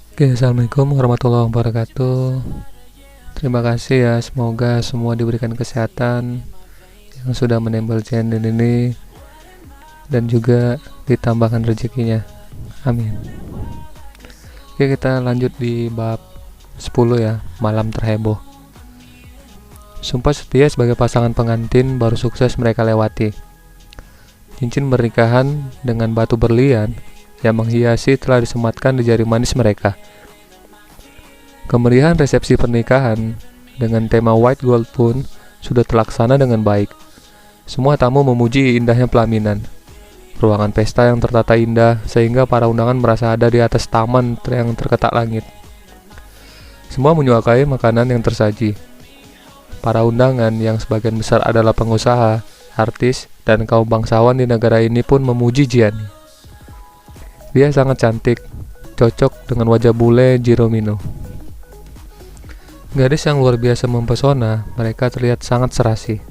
Oke, assalamualaikum warahmatullahi wabarakatuh. Terima kasih ya, semoga semua diberikan kesehatan yang sudah menempel channel ini dan juga ditambahkan rezekinya. Amin. Oke, kita lanjut di bab 10 ya, malam terheboh. Sumpah setia sebagai pasangan pengantin baru sukses mereka lewati. Cincin pernikahan dengan batu berlian yang menghiasi telah disematkan di jari manis mereka. Kemeriahan resepsi pernikahan dengan tema white gold pun sudah terlaksana dengan baik. Semua tamu memuji indahnya pelaminan. Ruangan pesta yang tertata indah sehingga para undangan merasa ada di atas taman yang terketak langit. Semua menyukai makanan yang tersaji. Para undangan yang sebagian besar adalah pengusaha, artis, dan kaum bangsawan di negara ini pun memuji Gianni. Dia sangat cantik, cocok dengan wajah bule Giromino. Gadis yang luar biasa mempesona, mereka terlihat sangat serasi.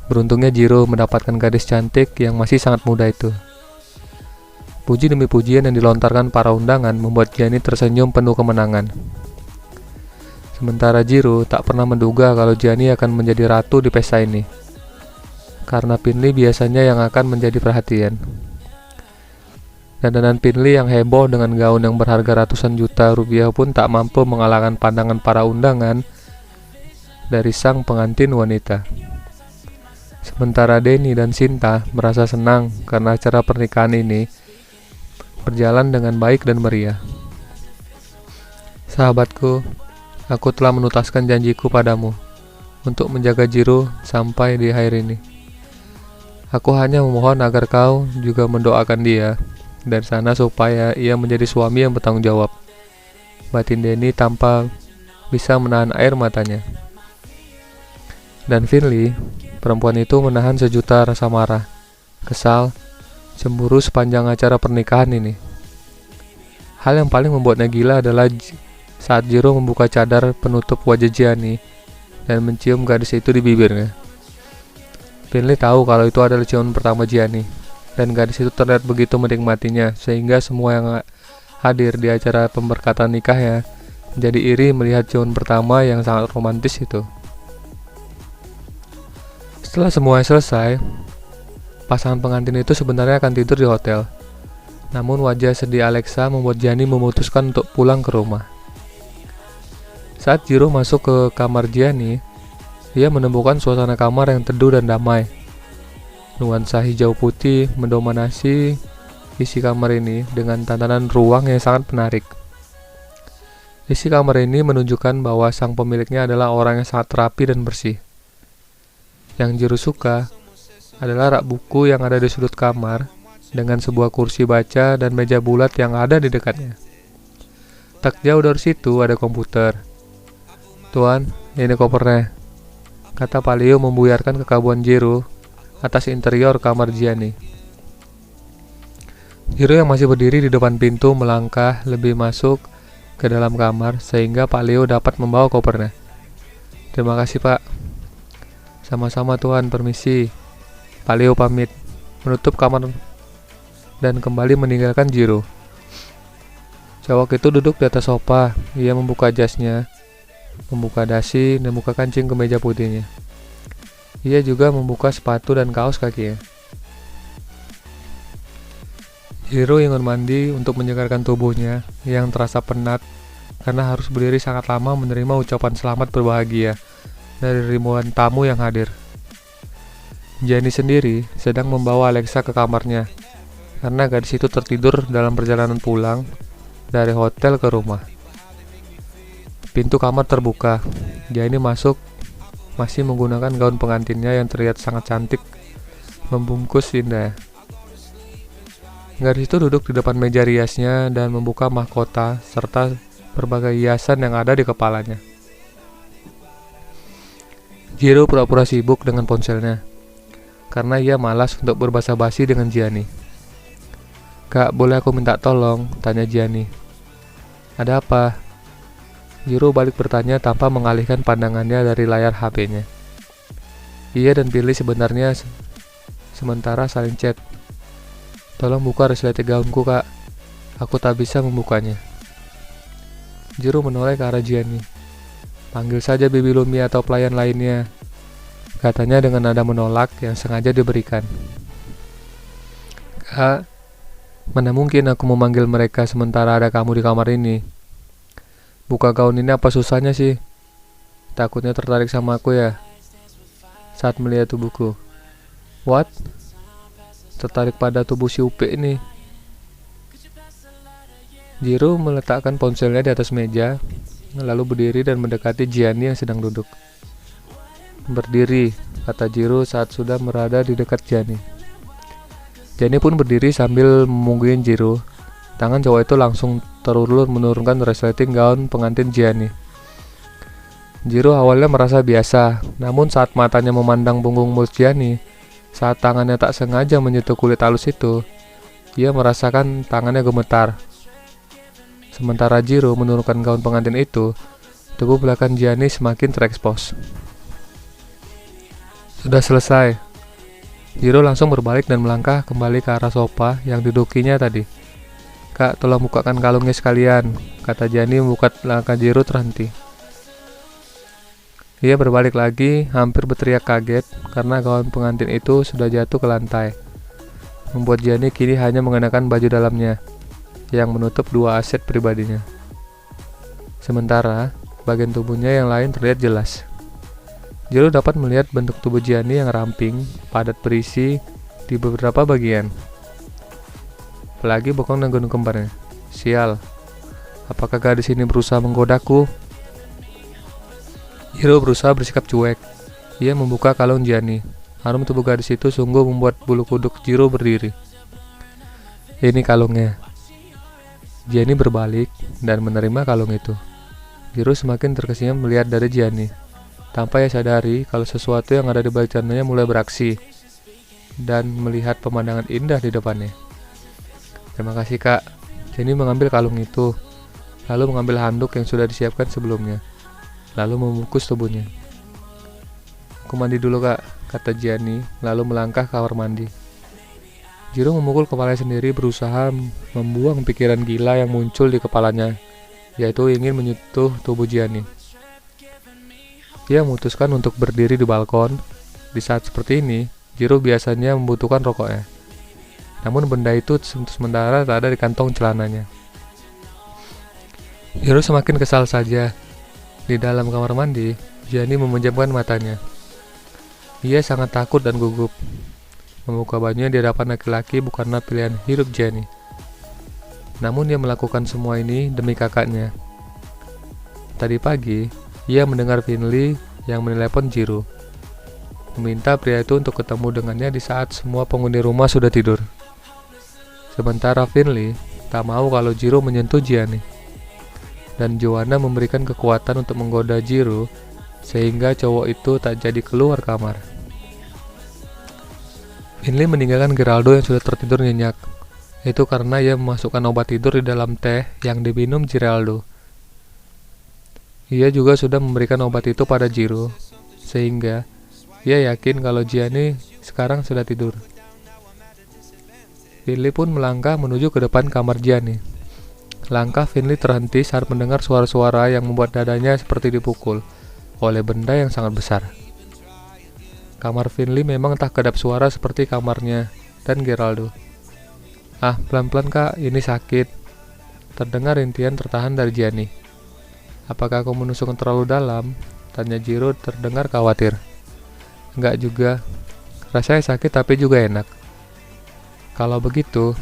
Beruntungnya Jiro mendapatkan gadis cantik yang masih sangat muda itu. Puji demi pujian yang dilontarkan para undangan membuat Gianni tersenyum penuh kemenangan. Sementara Jiro tak pernah menduga kalau Gianni akan menjadi ratu di pesta ini. Karena Pinli biasanya yang akan menjadi perhatian. Dandanan Pinli yang heboh dengan gaun yang berharga ratusan juta rupiah pun tak mampu mengalahkan pandangan para undangan dari sang pengantin wanita. Sementara Denny dan Sinta merasa senang karena acara pernikahan ini berjalan dengan baik dan meriah. Sahabatku, aku telah menutaskan janjiku padamu untuk menjaga Jiro sampai di akhir ini. Aku hanya memohon agar kau juga mendoakan dia dari sana supaya ia menjadi suami yang bertanggung jawab. Batin Denny tanpa bisa menahan air matanya. Dan Finley, perempuan itu menahan sejuta rasa marah, kesal, cemburu sepanjang acara pernikahan ini. Hal yang paling membuatnya gila adalah saat Jiro membuka cadar penutup wajah Gianni dan mencium gadis itu di bibirnya. Finley tahu kalau itu adalah ciuman pertama Gianni. Dan gadis itu terlihat begitu menikmatinya, sehingga semua yang hadir di acara pemberkatan nikahnya menjadi iri melihat ciuman pertama yang sangat romantis itu. Setelah semuanya selesai, pasangan pengantin itu sebenarnya akan tidur di hotel. Namun wajah sedih Alexa membuat Gianni memutuskan untuk pulang ke rumah. Saat Jiro masuk ke kamar Gianni, dia menemukan suasana kamar yang teduh dan damai. Nuansa hijau putih mendominasi isi kamar ini dengan tatanan ruang yang sangat menarik. Isi kamar ini menunjukkan bahwa sang pemiliknya adalah orang yang sangat rapi dan bersih. Yang Jiro suka adalah rak buku yang ada di sudut kamar dengan sebuah kursi baca dan meja bulat yang ada di dekatnya. Tak jauh dari situ ada komputer. "Tuan, ini kopernya," kata Palio membuyarkan kekaguman Jiro atas interior kamar Gianni. Jiro yang masih berdiri di depan pintu melangkah lebih masuk ke dalam kamar sehingga Pak Leo dapat membawa kopernya. "Terima kasih, Pak." "Sama-sama, Tuan, permisi." Pak Leo pamit, menutup kamar dan kembali meninggalkan Jiro. Cowok itu duduk di atas sofa. Ia membuka jasnya, membuka dasi, dan membuka kancing kemeja putihnya. Ia juga membuka sepatu dan kaos kakinya. Jiro ingin mandi untuk menyegarkan tubuhnya yang terasa penat karena harus berdiri sangat lama menerima ucapan selamat berbahagia dari ribuan tamu yang hadir. Gianni sendiri sedang membawa Alexa ke kamarnya karena gadis itu tertidur dalam perjalanan pulang dari hotel ke rumah. Pintu kamar terbuka. Gianni masuk masih menggunakan gaun pengantinnya yang terlihat sangat cantik, membungkus indah. Gadis itu duduk di depan meja riasnya dan membuka mahkota serta berbagai hiasan yang ada di kepalanya. Jiro pura-pura sibuk dengan ponselnya, karena ia malas untuk berbasa-basi dengan Gianni. "Kak, boleh aku minta tolong?" tanya Gianni. "Ada apa?" Jiro balik bertanya tanpa mengalihkan pandangannya dari layar HP-nya. Ia dan Billy sebenarnya sementara saling chat. Tolong buka resleting gaunku, Kak. Aku tak bisa membukanya. Jiro menoleh ke arah Gianni. Panggil saja Bibi Lumia atau pelayan lainnya, katanya dengan nada menolak yang sengaja diberikan. Kak, mana mungkin aku memanggil mereka sementara ada kamu di kamar ini? Buka gaun ini apa susahnya sih? Takutnya tertarik sama aku ya? Saat melihat tubuhku. What? Tertarik pada tubuh si Upe ini. Jiro meletakkan ponselnya di atas meja, lalu berdiri dan mendekati Gianni yang sedang duduk. Berdiri, kata Jiro saat sudah berada di dekat Gianni. Gianni pun berdiri sambil memungguin Jiro. Tangan cowok itu langsung terulur menurunkan resleting gaun pengantin Gianni. Jiro awalnya merasa biasa, namun saat matanya memandang punggung mulus Gianni, saat tangannya tak sengaja menyentuh kulit halus itu, ia merasakan tangannya gemetar. Sementara Jiro menurunkan gaun pengantin itu, tubuh belakang Gianni semakin terekspos. Sudah selesai. Jiro langsung berbalik dan melangkah kembali ke arah sofa yang didudukinya tadi. Kak, tolong bukakan kalungnya sekalian, kata Gianni membuka langkah Jiro terhenti. Ia berbalik lagi, hampir berteriak kaget karena gaun pengantin itu sudah jatuh ke lantai, membuat Gianni kini hanya mengenakan baju dalamnya yang menutup dua aset pribadinya. Sementara bagian tubuhnya yang lain terlihat jelas. Jiro dapat melihat bentuk tubuh Gianni yang ramping, padat berisi di beberapa bagian. Apalagi bokong dan gunung kembarnya. Sial, apakah gadis ini berusaha menggodaku? Jiro berusaha bersikap cuek. Ia membuka kalung Gianni. Harum tubuh gadis itu sungguh membuat bulu kuduk Jiro berdiri. Ini kalungnya. Gianni berbalik dan menerima kalung itu. Jiro semakin terkesima melihat dari Gianni. Tanpa ia sadari kalau sesuatu yang ada di balik celananya mulai beraksi dan melihat pemandangan indah di depannya. Terima kasih, Kak. Gianni mengambil kalung itu, lalu mengambil handuk yang sudah disiapkan sebelumnya, lalu membungkus tubuhnya. Aku mandi dulu, Kak, kata Gianni, lalu melangkah ke kamar mandi. Jiro memukul kepalanya sendiri, berusaha membuang pikiran gila yang muncul di kepalanya, yaitu ingin menyentuh tubuh Gianni. Ia memutuskan untuk berdiri di balkon. Di saat seperti ini, Jiro biasanya membutuhkan rokoknya. Namun benda itu untuk sementara tak ada di kantong celananya. Jiro semakin kesal saja. Di dalam kamar mandi, Gianni memejamkan matanya. Ia sangat takut dan gugup. Membuka bajunya di hadapan laki-laki bukanlah pilihan hidup Gianni. Namun dia melakukan semua ini demi kakaknya. Tadi pagi, ia mendengar Finley yang menelepon Jiro, meminta pria itu untuk ketemu dengannya di saat semua penghuni rumah sudah tidur. Sementara Finley tak mau kalau Jiro menyentuh Gianni. Dan Joanna memberikan kekuatan untuk menggoda Jiro sehingga cowok itu tak jadi keluar kamar. Finley meninggalkan Geraldo yang sudah tertidur nyenyak. Itu karena ia memasukkan obat tidur di dalam teh yang diminum Geraldo. Ia juga sudah memberikan obat itu pada Jiro, sehingga ia yakin kalau Gianni sekarang sudah tidur. Finley pun melangkah menuju ke depan kamar Gianni. Langkah Finley terhenti saat mendengar suara-suara yang membuat dadanya seperti dipukul oleh benda yang sangat besar. Kamar Finley memang tak kedap suara seperti kamarnya dan Geraldo. Ah, pelan-pelan, Kak, ini sakit. Terdengar rintian tertahan dari Gianni. Apakah kau menusuk terlalu dalam? Tanya Jiro terdengar khawatir. Enggak juga. Rasanya sakit tapi juga enak. Kalau begitu,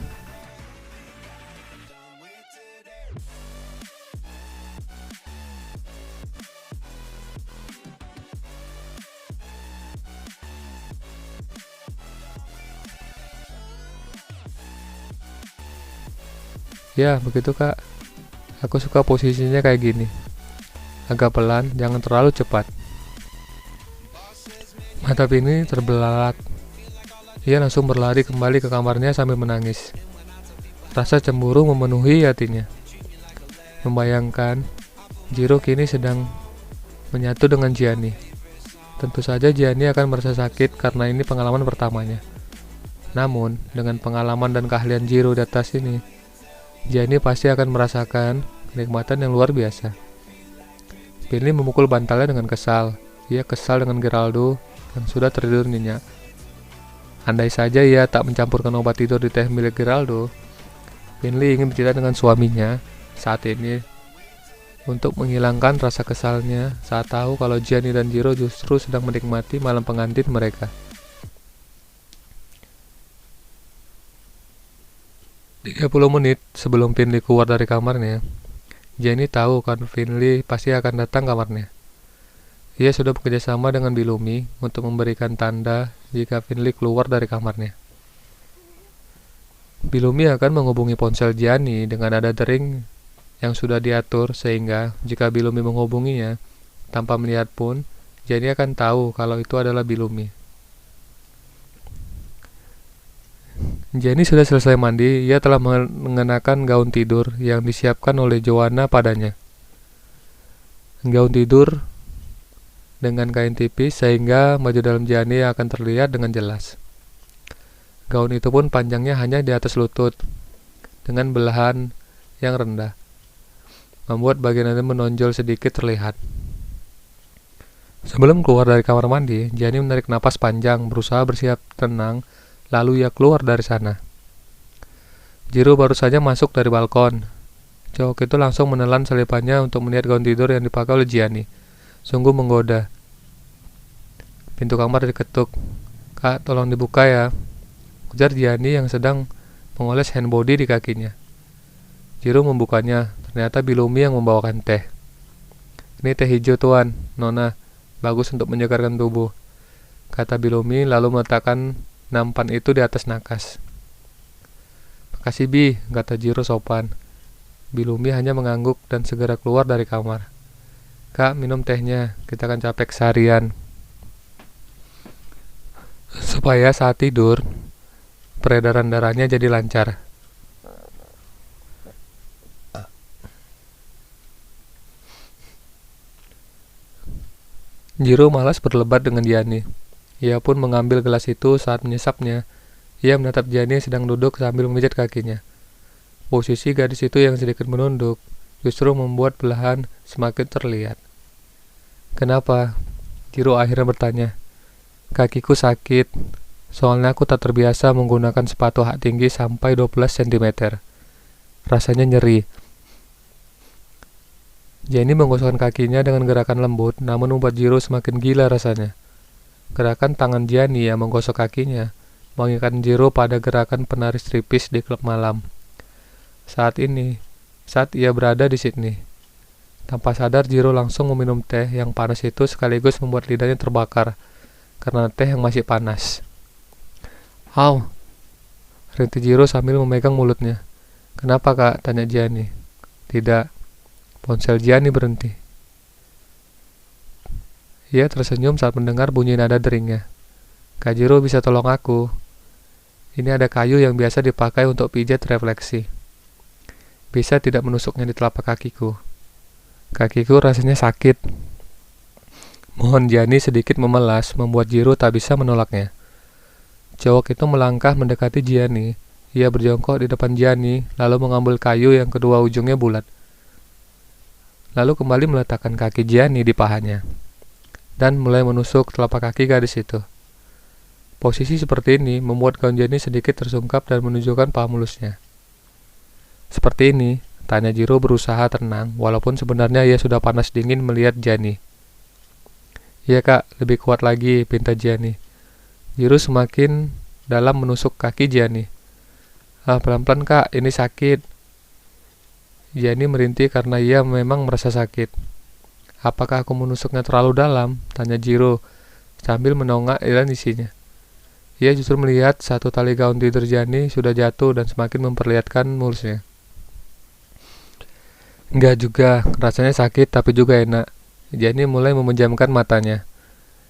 ya begitu, Kak. Aku suka posisinya kayak gini. Agak pelan, jangan terlalu cepat. Mata Finley terbelalak. Ia langsung berlari kembali ke kamarnya sambil menangis. Rasa cemburu memenuhi hatinya. Membayangkan Jiro kini sedang menyatu dengan Gianni. Tentu saja Gianni akan merasa sakit karena ini pengalaman pertamanya. Namun, dengan pengalaman dan keahlian Jiro di atas ini, Gianni pasti akan merasakan kenikmatan yang luar biasa. Finley memukul bantalnya dengan kesal. Ia kesal dengan Geraldo yang sudah tertidur nyenyak. Andai saja ia tak mencampurkan obat tidur di teh milik Geraldo, Finley ingin bercerita dengan suaminya saat ini untuk menghilangkan rasa kesalnya saat tahu kalau Gianni dan Jiro justru sedang menikmati malam pengantin mereka. 30 menit sebelum Finley keluar dari kamarnya, Gianni tahu kan Finley pasti akan datang kamarnya. Ia sudah bekerjasama dengan Bellumi untuk memberikan tanda jika Finley keluar dari kamarnya. Bellumi akan menghubungi ponsel Gianni dengan nada dering yang sudah diatur sehingga jika Bellumi menghubunginya tanpa melihat pun, Gianni akan tahu kalau itu adalah Bellumi. Gianni sudah selesai mandi. Ia telah mengenakan gaun tidur yang disiapkan oleh Joanna padanya. Gaun tidur dengan kain tipis sehingga baju dalam Gianni akan terlihat dengan jelas. Gaun itu pun panjangnya hanya di atas lutut dengan belahan yang rendah, membuat bagian itu menonjol sedikit terlihat. Sebelum keluar dari kamar mandi, Gianni menarik napas panjang, berusaha bersiap tenang. Lalu ia keluar dari sana. Jiro baru saja masuk dari balkon. Cowok itu langsung menelan selipannya untuk melihat gaun tidur yang dipakai oleh Gianni. Sungguh menggoda. Pintu kamar diketuk. "Kak, tolong dibuka ya," ujar Gianni yang sedang mengoles handbody di kakinya. Jiro membukanya. Ternyata Bellumi yang membawakan teh. "Ini teh hijau tuan, Nona. Bagus untuk menyegarkan tubuh," kata Bellumi lalu meletakkan nampan itu di atas nakas. "Makasih Bi," kata Jiro sopan. Bellumi hanya mengangguk dan segera keluar dari kamar. "Kak, minum tehnya, kita akan capek seharian." Supaya saat tidur, peredaran darahnya jadi lancar. Jiro malas berdebat dengan Gianni. Ia pun mengambil gelas itu. Saat menyesapnya, ia menatap Gianni sedang duduk sambil memijat kakinya. Posisi gadis itu yang sedikit menunduk justru membuat belahan semakin terlihat. "Kenapa?" Jiro akhirnya bertanya. "Kakiku sakit. Soalnya aku tak terbiasa menggunakan sepatu hak tinggi sampai 12 cm. Rasanya nyeri." Gianni menggosokkan kakinya dengan gerakan lembut, namun membuat Jiro semakin gila rasanya. Gerakan tangan Gianni yang menggosok kakinya mengingatkan Jiro pada gerakan penari stripis di klub malam. Saat ia berada di Sydney. Tanpa sadar, Jiro langsung meminum teh yang panas itu sekaligus membuat lidahnya terbakar karena teh yang masih panas. "Au!" rintik Jiro sambil memegang mulutnya. "Kenapa Kak?" tanya Gianni. "Tidak." Ponsel Gianni berhenti. Ia tersenyum saat mendengar bunyi nada deringnya. "Kak Jiro, bisa tolong aku? Ini ada kayu yang biasa dipakai untuk pijat refleksi. Bisa tidak menusuknya di telapak kakiku? Kakiku rasanya sakit." Mohon Gianni sedikit memelas, membuat Jiro tak bisa menolaknya. Cowok itu melangkah mendekati Gianni. Ia berjongkok di depan Gianni, lalu mengambil kayu yang kedua ujungnya bulat. Lalu kembali meletakkan kaki Gianni di pahanya dan mulai menusuk telapak kaki gadis itu. Posisi seperti ini membuat gaun Gianni sedikit tersungkap dan menunjukkan paha mulusnya. "Seperti ini?" tanya Jiro berusaha tenang, walaupun sebenarnya ia sudah panas dingin melihat Gianni. "Iya Kak, lebih kuat lagi," pinta Gianni. Jiro semakin dalam menusuk kaki Gianni. Pelan-pelan Kak, ini sakit." Gianni merintih karena ia memang merasa sakit. "Apakah aku menusuknya terlalu dalam?" tanya Jiro sambil menongak dan isinya. Ia justru melihat satu tali gaun tidur Gianni sudah jatuh dan semakin memperlihatkan mulusnya. "Enggak juga, rasanya sakit tapi juga enak." Gianni mulai memejamkan matanya.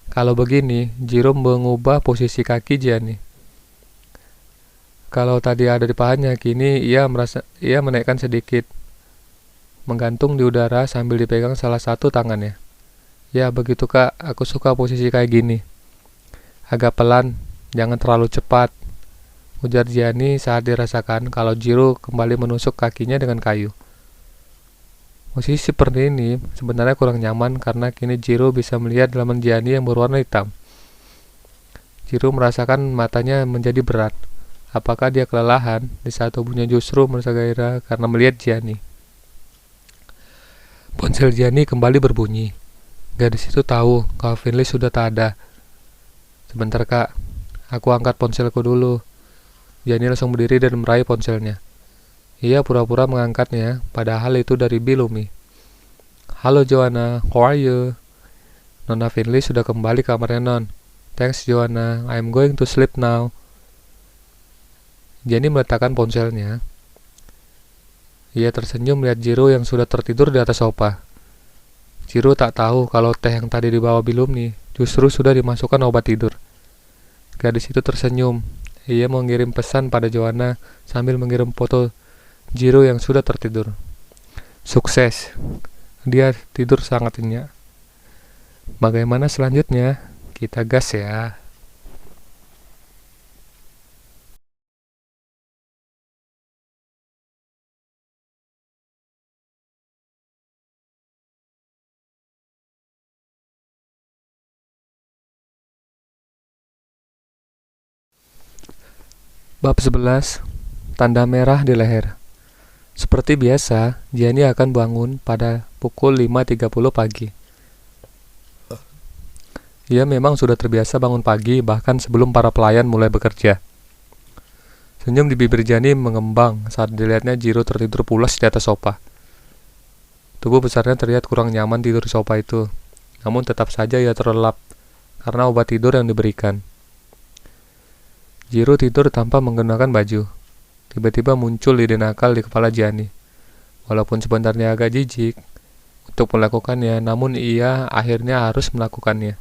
Kalau begini, Jiro mengubah posisi kaki Gianni. Kalau tadi ada di pahanya, kini ia menaikkan sedikit, menggantung di udara sambil dipegang salah satu tangannya. "Ya, begitu Kak, aku suka posisi kayak gini. Agak pelan, jangan terlalu cepat." ujar Gianni saat dirasakan kalau Jiro kembali menusuk kakinya dengan kayu. Posisi seperti ini sebenarnya kurang nyaman karena kini Jiro bisa melihat dalaman Gianni yang berwarna hitam. Jiro merasakan matanya menjadi berat. Apakah dia kelelahan di saat tubuhnya justru merasa gairah karena melihat Gianni? Ponsel Gianni kembali berbunyi. Gadis itu tahu kalau Finley sudah tak ada. Sebentar kak, aku angkat ponselku dulu. Gianni langsung berdiri dan meraih ponselnya. Ia pura-pura mengangkatnya, padahal itu dari Bellumi. Halo Joanna, how are you? Nona Finley sudah kembali ke kamarnya non. Thanks Joanna, I'm going to sleep now. Gianni meletakkan ponselnya. Ia tersenyum melihat Jiro yang sudah tertidur di atas sofa. Jiro tak tahu kalau teh yang tadi dibawa Bellumi justru sudah dimasukkan obat tidur. Gadis itu tersenyum. Ia mengirim pesan pada Joanna sambil mengirim foto Jiro yang sudah tertidur. Sukses. Dia tidur sangat nyenyak. Bagaimana selanjutnya? Kita gas ya. Bab 11. Tanda merah di leher. Seperti biasa, Gianni akan bangun pada pukul 5.30 pagi. Ia memang sudah terbiasa bangun pagi bahkan sebelum para pelayan mulai bekerja. Senyum di bibir Gianni mengembang saat dilihatnya Jiro tertidur pulas di atas sofa. Tubuh besarnya terlihat kurang nyaman tidur di sofa itu, namun tetap saja ia terlelap karena obat tidur yang diberikan. Jiro tidur tanpa menggunakan baju. Tiba-tiba muncul ide nakal di kepala Gianni. Walaupun sebenarnya agak jijik untuk melakukannya, namun ia akhirnya harus melakukannya.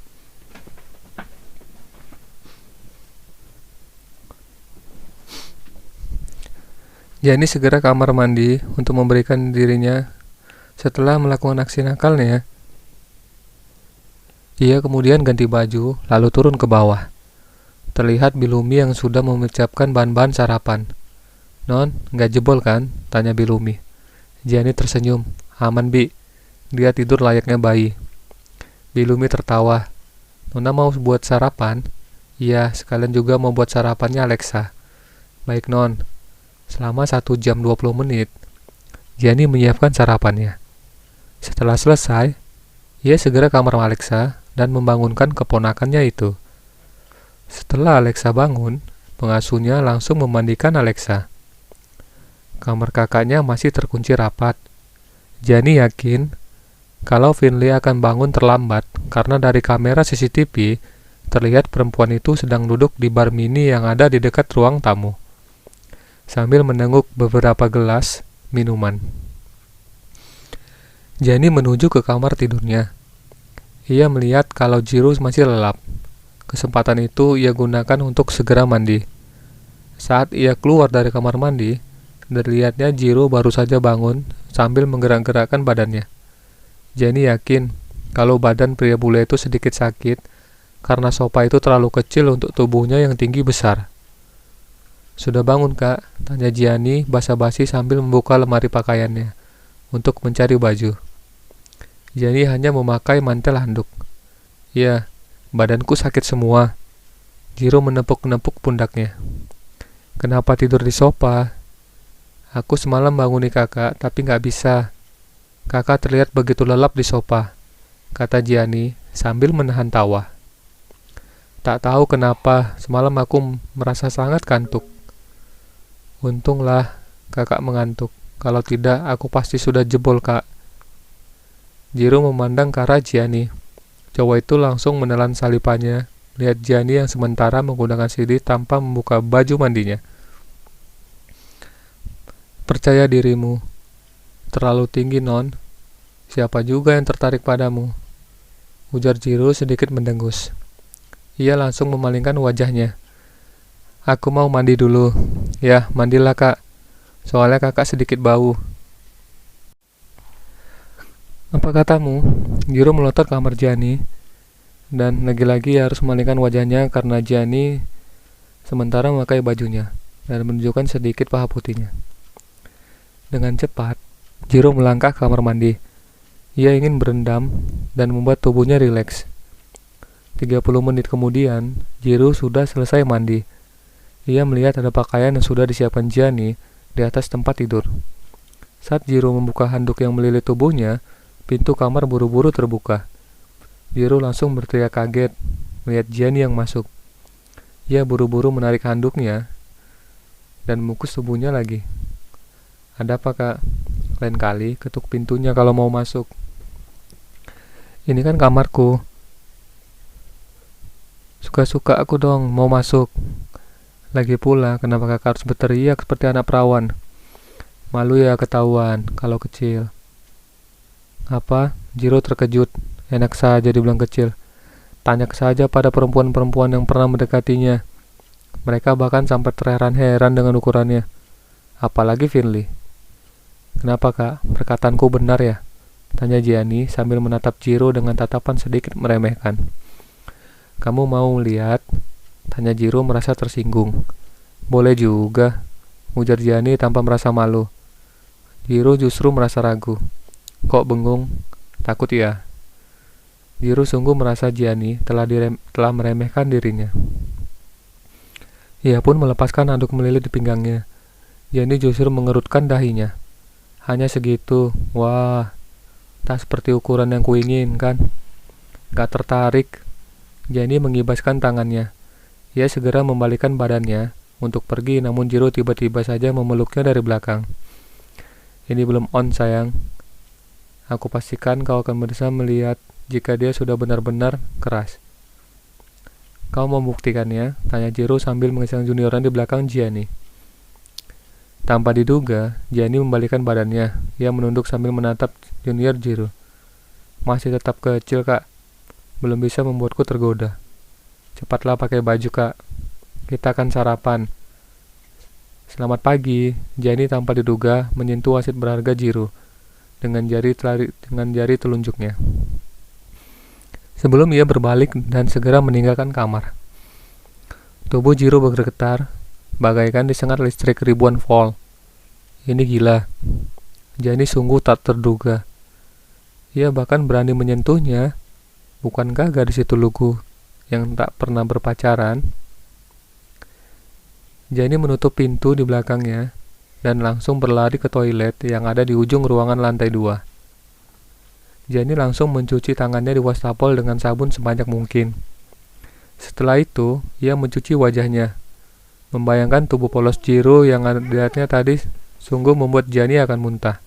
Gianni segera ke kamar mandi untuk memberikan dirinya setelah melakukan aksi nakalnya. Ia kemudian ganti baju, lalu turun ke bawah. Terlihat Bellumi yang sudah mempersiapkan bahan-bahan sarapan. Non, nggak jebol kan? Tanya Bellumi. Gianni tersenyum. Aman, Bi. Dia tidur layaknya bayi. Bellumi tertawa. Nona mau buat sarapan? Iya, sekalian juga mau buat sarapannya Alexa. Baik, Non. Selama 1 jam 20 menit, Gianni menyiapkan sarapannya. Setelah selesai, ia segera ke kamar Alexa dan membangunkan keponakannya itu. Setelah Alexa bangun, pengasuhnya langsung memandikan Alexa. Kamar kakaknya masih terkunci rapat. Gianni yakin kalau Finley akan bangun terlambat karena dari kamera CCTV terlihat perempuan itu sedang duduk di bar mini yang ada di dekat ruang tamu, sambil menenguk beberapa gelas minuman. Gianni menuju ke kamar tidurnya. Ia melihat kalau Jiro masih lelap. Kesempatan itu ia gunakan untuk segera mandi. Saat ia keluar dari kamar mandi, terlihatnya Jiro baru saja bangun sambil menggerak-gerakkan badannya. Gianni yakin kalau badan pria bule itu sedikit sakit karena sofa itu terlalu kecil untuk tubuhnya yang tinggi besar. Sudah bangun kak? Tanya Gianni basa-basi sambil membuka lemari pakaiannya untuk mencari baju. Gianni hanya memakai mantel handuk. Ya, badanku sakit semua. Jiro menepuk-nepuk pundaknya. Kenapa tidur di sofa? Aku semalam banguni kakak, tapi nggak bisa. Kakak terlihat begitu lelap di sofa, kata Gianni sambil menahan tawa. Tak tahu kenapa, semalam aku merasa sangat kantuk. Untunglah kakak mengantuk. Kalau tidak, aku pasti sudah jebol, kak. Jiro memandang ke arah Gianni. Cowok itu langsung menelan salipannya, lihat Gianni yang sementara menggunakan CD tanpa membuka baju mandinya. Percaya dirimu. Terlalu tinggi, Non. Siapa juga yang tertarik padamu? Ujar Jiro sedikit mendengus. Ia langsung memalingkan wajahnya. Aku mau mandi dulu. Ya, mandilah kak. Soalnya kakak sedikit bau. Apa katamu? Jiro melotot ke kamar Gianni. Dan lagi-lagi harus memalingkan wajahnya karena Gianni sementara memakai bajunya. dan menunjukkan sedikit paha putihnya. Dengan cepat, Jiro melangkah ke kamar mandi. Ia ingin berendam dan membuat tubuhnya rileks. 30 menit kemudian, Jiro sudah selesai mandi. Ia melihat ada pakaian yang sudah disiapkan Gianni di atas tempat tidur. Saat Jiro membuka handuk yang melilit tubuhnya, pintu kamar buru-buru terbuka. Jiro langsung berteriak kaget melihat Gianni yang masuk. Ia buru-buru menarik handuknya dan mengukus tubuhnya lagi. "Ada apa, Kak?" "Lain kali ketuk pintunya kalau mau masuk. Ini kan kamarku. Suka-suka aku dong mau masuk. Lagi pula, kenapa kakak harus berteriak seperti anak perawan? Malu ya ketahuan kalau kecil." "Apa?" Jiro terkejut. Enak saja dibilang kecil. Tanya saja pada perempuan-perempuan yang pernah mendekatinya. Mereka bahkan sampai terheran-heran dengan ukurannya. Apalagi Finley. "Kenapa, Kak? Perkataanku benar ya?" tanya Gianni sambil menatap Jiro dengan tatapan sedikit meremehkan. "Kamu mau lihat?" tanya Jiro merasa tersinggung. "Boleh juga," ujar Gianni tanpa merasa malu. Jiro justru merasa ragu. "Kok bengong? Takut ya?" Jiro sungguh merasa Gianni telah meremehkan dirinya. Ia pun melepaskan handuk melilit di pinggangnya. Gianni justru mengerutkan dahinya. "Hanya segitu? Wah, tak seperti ukuran yang kuinginkan." "Gak tertarik." Gianni mengibaskan tangannya. Ia segera membalikkan badannya untuk pergi, namun Jiro tiba-tiba saja memeluknya dari belakang. "Ini belum on, sayang. Aku pastikan kau akan bisa melihat jika dia sudah benar-benar keras." "Kau mau membuktikannya?" tanya Jiro sambil mengisang junioran di belakang Gianni. Tanpa diduga, Gianni membalikkan badannya. Ia menunduk sambil menatap junior Jiro. "Masih tetap kecil, Kak. Belum bisa membuatku tergoda. Cepatlah pakai baju, Kak. Kita akan sarapan." "Selamat pagi." Gianni tanpa diduga menyentuh wasit berharga Jiro dengan jari telunjuknya. Sebelum ia berbalik dan segera meninggalkan kamar. Tubuh Jiro bergetar, bagaikan disengat listrik ribuan volt. Ini gila. Gianni sungguh tak terduga. Ia bahkan berani menyentuhnya. Bukankah gadis itu lugu yang tak pernah berpacaran? Gianni menutup pintu di belakangnya dan langsung berlari ke toilet yang ada di ujung ruangan lantai 2. Gianni langsung mencuci tangannya di wastafel dengan sabun sebanyak mungkin. Setelah itu, ia mencuci wajahnya. Membayangkan tubuh polos Jiro yang dilihatnya tadi sungguh membuat Gianni akan muntah.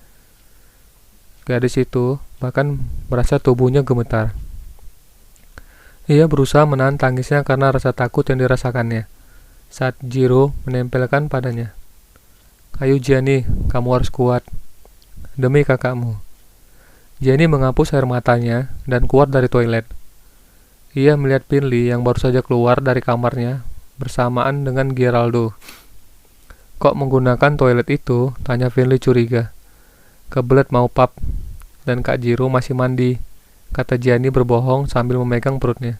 Gadis itu bahkan merasa tubuhnya gemetar. Ia berusaha menahan tangisnya karena rasa takut yang dirasakannya saat Jiro menempelkan padanya. "Ayo Gianni, kamu harus kuat. Demi kakakmu." Gianni menghapus air matanya dan keluar dari toilet. Ia melihat Finley yang baru saja keluar dari kamarnya bersamaan dengan Geraldo. "Kok menggunakan toilet itu?" tanya Finley curiga. "Kebelet mau pap, dan Kak Jiro masih mandi," kata Gianni berbohong sambil memegang perutnya.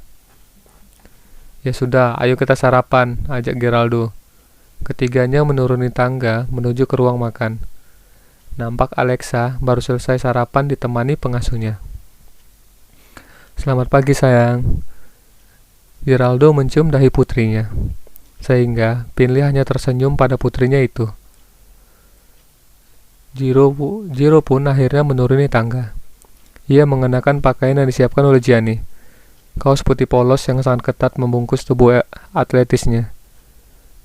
"Ya sudah, ayo kita sarapan," ajak Geraldo. Ketiganya menuruni tangga menuju ke ruang makan. Nampak Alexa baru selesai sarapan ditemani pengasuhnya. "Selamat pagi, sayang." Geraldo mencium dahi putrinya, sehingga Finley hanya tersenyum pada putrinya itu. Jiro pun akhirnya menuruni tangga. Ia mengenakan pakaian yang disiapkan oleh Gianni. Kaos putih polos yang sangat ketat membungkus tubuh atletisnya,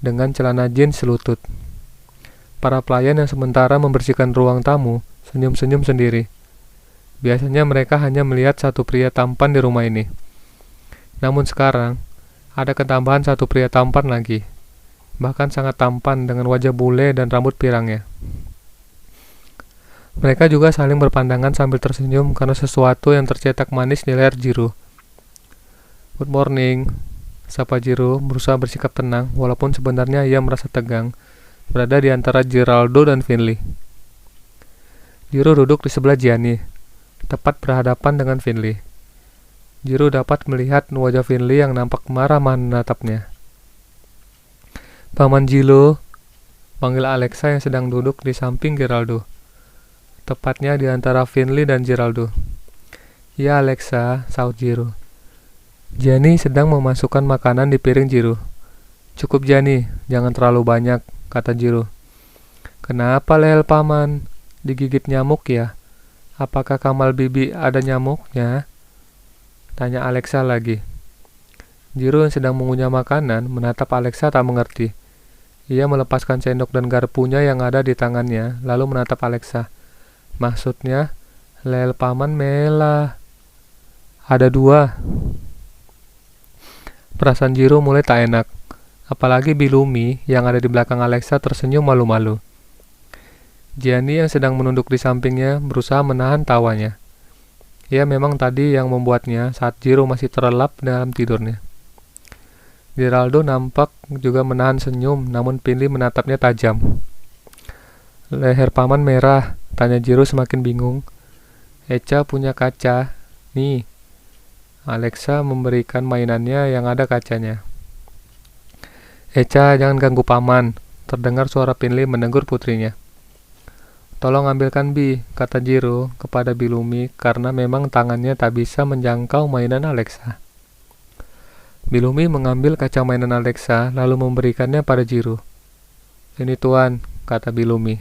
dengan celana jeans selutut. Para pelayan yang sementara membersihkan ruang tamu senyum-senyum sendiri. Biasanya mereka hanya melihat satu pria tampan di rumah ini. Namun sekarang, ada ketambahan satu pria tampan lagi. Bahkan sangat tampan dengan wajah bule dan rambut pirangnya. Mereka juga saling berpandangan sambil tersenyum karena sesuatu yang tercetak manis di layar Jiro. "Good morning," sapa Jiro berusaha bersikap tenang walaupun sebenarnya ia merasa tegang berada di antara Geraldo dan Finley. Jiro duduk di sebelah Gianni, tepat berhadapan dengan Finley. Jiro dapat melihat wajah Finley yang nampak marah menatapnya. "Paman Jilo," Panggil Alexa yang sedang duduk di samping Geraldo. Tepatnya di antara Finley dan Geraldo. Ya Alexa, saut Jiro. Gianni sedang memasukkan makanan di piring Jiro. Cukup Gianni, jangan terlalu banyak, kata Jiro. Kenapa Lel paman? Digigit nyamuk ya? Apakah Kamal bibi ada nyamuknya? Tanya Alexa lagi. Jiro yang sedang mengunyah makanan menatap Alexa tak mengerti. Ia melepaskan sendok dan garpunya yang ada di tangannya, lalu menatap Alexa. Maksudnya, Lel paman melah. Ada 2. Perasaan Jiro mulai tak enak. Apalagi Bilumi yang ada di belakang Alexa tersenyum malu-malu. Gianni yang sedang menunduk di sampingnya berusaha menahan tawanya. Ia memang tadi yang membuatnya saat Jiro masih terlelap dalam tidurnya. Geraldo nampak juga menahan senyum, namun Finley menatapnya tajam. Leher paman merah, tanya Jiro semakin bingung. Echa punya kaca, nih. Alexa memberikan mainannya yang ada kacanya. Echa, jangan ganggu paman, terdengar suara Finley menegur putrinya. Tolong ambilkan Bi, kata Jiro kepada Bilumi karena memang tangannya tak bisa menjangkau mainan Alexa. Bilumi mengambil kaca mainan Alexa lalu memberikannya pada Jiro. Ini tuan, kata Bilumi.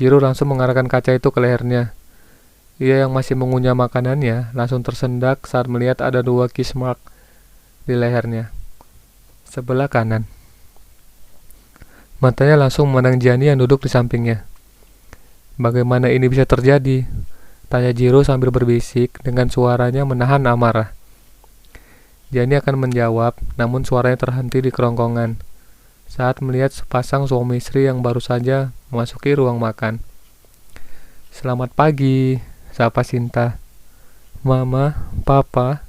Jiro langsung mengarahkan kaca itu ke lehernya. Ia yang masih mengunyah makanannya langsung tersendak saat melihat ada 2 kiss mark di lehernya. Sebelah kanan. Matanya langsung memandang Gianni yang duduk di sampingnya. Bagaimana ini bisa terjadi? Tanya Jiro sambil berbisik dengan suaranya menahan amarah. Gianni akan menjawab, namun suaranya terhenti di kerongkongan saat melihat sepasang suami istri yang baru saja memasuki ruang makan. Selamat pagi, sapa Sinta. Mama, Papa.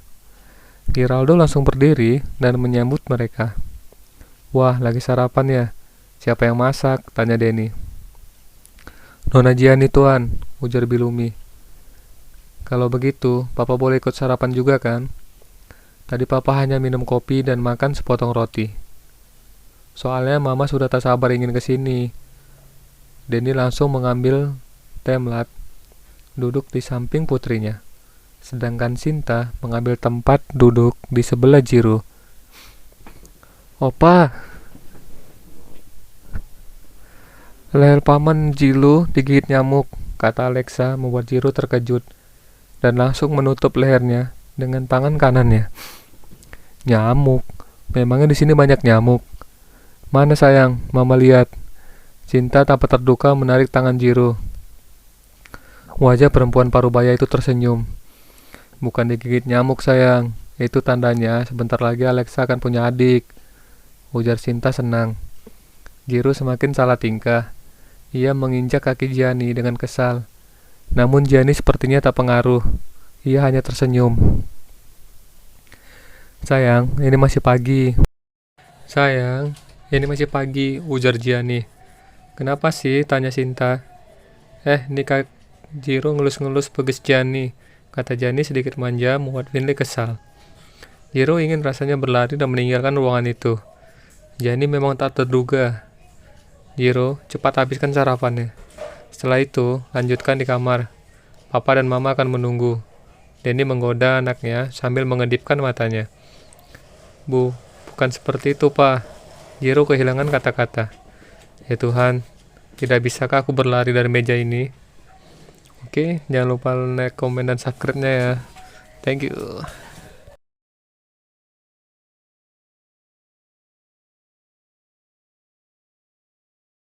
Geraldo langsung berdiri dan menyambut mereka. Wah, lagi sarapan ya? Siapa yang masak? Tanya Denny. Nona Gianni tuan, ujar Bilumi. Kalau begitu, Papa boleh ikut sarapan juga kan? Tadi Papa hanya minum kopi dan makan sepotong roti. Soalnya Mama sudah tak sabar ingin ke sini. Denny langsung mengambil temlat, duduk di samping putrinya. Sedangkan Sinta mengambil tempat duduk di sebelah Jiro. Opa, leher paman Jilo digigit nyamuk, kata Alexa membuat Jiro terkejut dan langsung menutup lehernya dengan tangan kanannya. Nyamuk? Memangnya di sini banyak nyamuk? Mana sayang, Mama lihat. Sinta tanpa terduga menarik tangan Jiro. Wajah perempuan parubaya itu tersenyum. Bukan digigit nyamuk sayang, itu tandanya sebentar lagi Alexa akan punya adik, ujar Sinta senang. Jiro semakin salah tingkah. Ia menginjak kaki Gianni dengan kesal. Namun Gianni sepertinya tak pengaruh. Ia hanya tersenyum. Sayang, ini masih pagi. Sayang, ini masih pagi, ujar Gianni. Kenapa sih? Tanya Sinta. Ini Kak Jiro ngelus-ngelus beges Gianni, kata Gianni sedikit manja membuat Finley kesal. Jiro ingin rasanya berlari dan meninggalkan ruangan itu. Gianni memang tak terduga. Jiro, cepat habiskan sarapannya. Setelah itu, lanjutkan di kamar. Papa dan Mama akan menunggu. Denny menggoda anaknya sambil mengedipkan matanya. Bu, bukan seperti itu, Pak. Jiro kehilangan kata-kata. Ya Tuhan, tidak bisakah aku berlari dari meja ini? Oke, jangan lupa like, komen, dan subscribe-nya ya. Thank you.